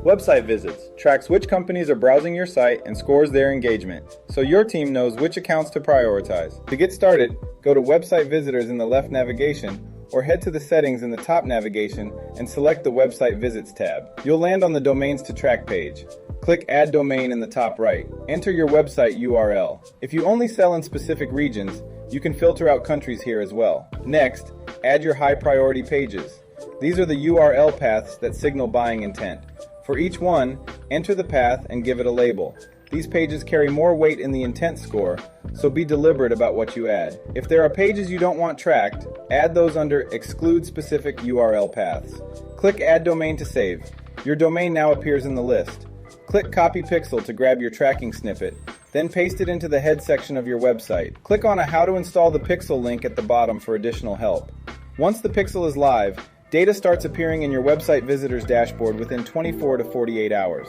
Website visits tracks which companies are browsing your site and scores their engagement, so your team knows which accounts to prioritize. To get started, go to Website Visitors in the left navigation, or head to the settings in the top navigation and select the Website Visits tab. You'll land on the Domains to Track page. Click Add Domain in the top right. Enter your website URL. If you only sell in specific regions, you can filter out countries here as well. Next, add your high priority pages. These are the URL paths that signal buying intent. For each one, enter the path and give it a label. These pages carry more weight in the intent score, so be deliberate about what you add. If there are pages you don't want tracked, add those under Exclude specific URL paths. Click Add Domain to save. Your domain now appears in the list. Click Copy Pixel to grab your tracking snippet, then paste it into the head section of your website. Click on a How to Install the Pixel link at the bottom for additional help. Once the pixel is live, data starts appearing in your website visitors dashboard within 24 to 48 hours.